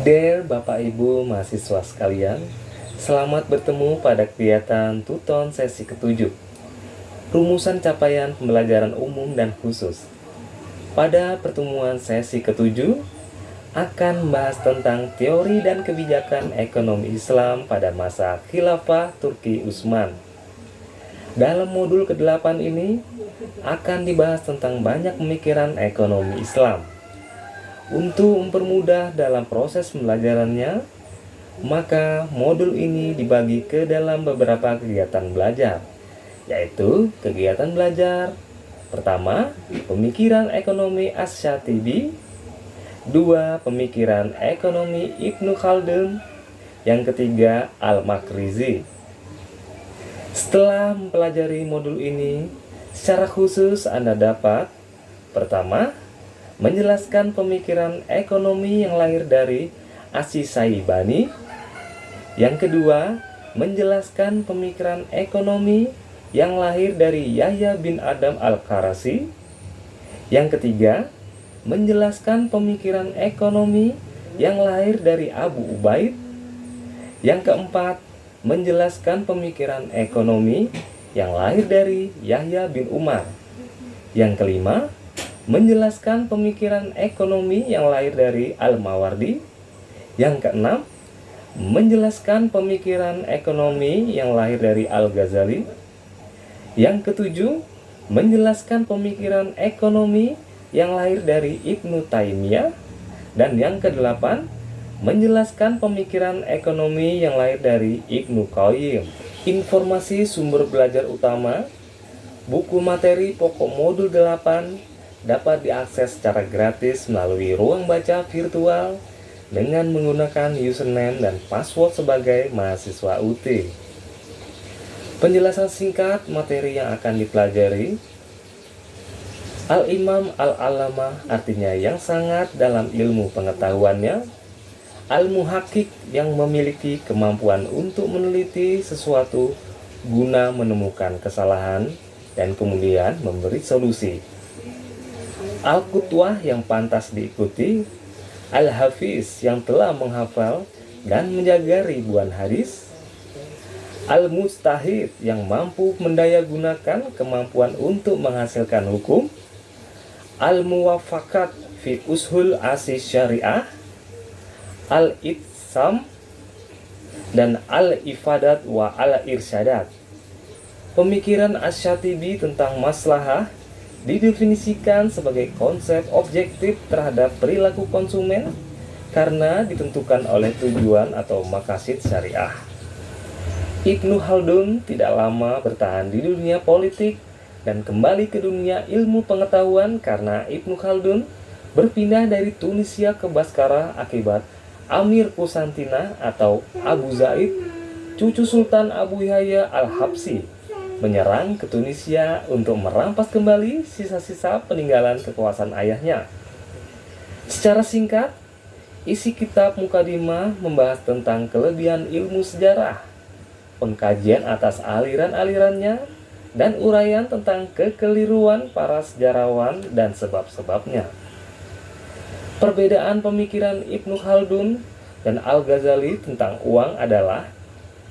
Dear Bapak Ibu mahasiswa sekalian, selamat bertemu pada kegiatan Tuton sesi ke-7, Rumusan Capaian Pembelajaran Umum dan Khusus. Pada pertemuan sesi ke-7 akan membahas tentang teori dan kebijakan ekonomi Islam pada masa Khilafah Turki Utsman. Dalam modul ke-8 ini akan dibahas tentang banyak pemikiran ekonomi Islam. Untuk mempermudah dalam proses pembelajarannya, maka modul ini dibagi ke dalam beberapa kegiatan belajar, yaitu kegiatan belajar pertama, pemikiran ekonomi Asy-Syatibi, 2. Pemikiran ekonomi Ibnu Khaldun, yang ketiga Al-Makrizi. Setelah mempelajari modul ini, secara khusus Anda dapat pertama, menjelaskan pemikiran ekonomi yang lahir dari Asy-Syaibani. Yang kedua, menjelaskan pemikiran ekonomi yang lahir dari Yahya bin Adam Al-Qarasi. Yang ketiga, menjelaskan pemikiran ekonomi yang lahir dari Abu Ubaid. Yang keempat, menjelaskan pemikiran ekonomi yang lahir dari Yahya bin Umar. Yang kelima, menjelaskan pemikiran ekonomi yang lahir dari Al-Mawardi. Yang keenam, menjelaskan pemikiran ekonomi yang lahir dari Al-Ghazali. Yang ketujuh, menjelaskan pemikiran ekonomi yang lahir dari Ibnu Taimiyah. Dan yang kedelapan, menjelaskan pemikiran ekonomi yang lahir dari Ibnu Qayyim. Informasi sumber belajar utama, buku materi pokok modul 8 dapat diakses secara gratis melalui ruang baca virtual dengan menggunakan username dan password sebagai mahasiswa UT. Penjelasan singkat materi yang akan dipelajari. Al-Imam Al-Allamah artinya yang sangat dalam ilmu pengetahuannya. Al-Muhaqqiq yang memiliki kemampuan untuk meneliti sesuatu guna menemukan kesalahan dan kemudian memberi solusi. Al-Qudwah yang pantas diikuti. Al-Hafiz yang telah menghafal dan menjaga ribuan hadis. Al-Mujtahid yang mampu mendayagunakan kemampuan untuk menghasilkan hukum. Al-Muwafaqat fi Ushul Asy-Syariah. Al-Itsam dan Al-Ifadat wa Al-Irsyadat. Pemikiran Asy-Syatibi tentang maslahah didefinisikan sebagai konsep objektif terhadap perilaku konsumen karena ditentukan oleh tujuan atau maqasid syariah. Ibnu Khaldun tidak lama bertahan di dunia politik dan kembali ke dunia ilmu pengetahuan karena Ibnu Khaldun berpindah dari Tunisia ke Baskara akibat Amir Kusantina atau Abu Zaid, cucu Sultan Abu Yahya Al-Habsyi, menyerang ke Tunisia untuk merampas kembali sisa-sisa peninggalan kekuasaan ayahnya. Secara singkat, isi kitab Mukadimah membahas tentang kelebihan ilmu sejarah, pengkajian atas aliran-alirannya, dan uraian tentang kekeliruan para sejarawan dan sebab-sebabnya. Perbedaan pemikiran Ibnu Khaldun dan Al-Ghazali tentang uang adalah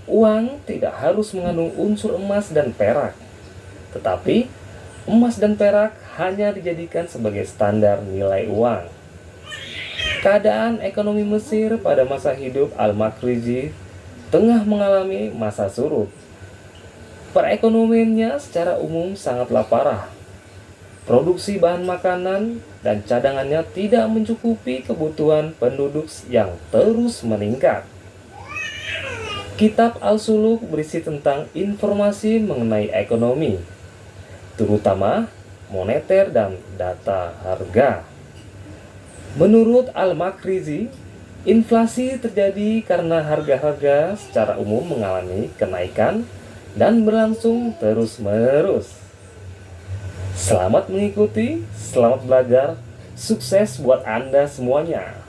uang tidak harus mengandung unsur emas dan perak, tetapi emas dan perak hanya dijadikan sebagai standar nilai uang. Keadaan ekonomi Mesir pada masa hidup Al-Makrizi tengah mengalami masa surut. Perekonomiannya secara umum sangatlah parah. Produksi bahan makanan dan cadangannya tidak mencukupi kebutuhan penduduk yang terus meningkat. Kitab Al-Suluk berisi tentang informasi mengenai ekonomi, terutama moneter dan data harga. Menurut Al-Makrizi, inflasi terjadi karena harga-harga secara umum mengalami kenaikan dan berlangsung terus-menerus. Selamat mengikuti, selamat belajar, sukses buat Anda semuanya.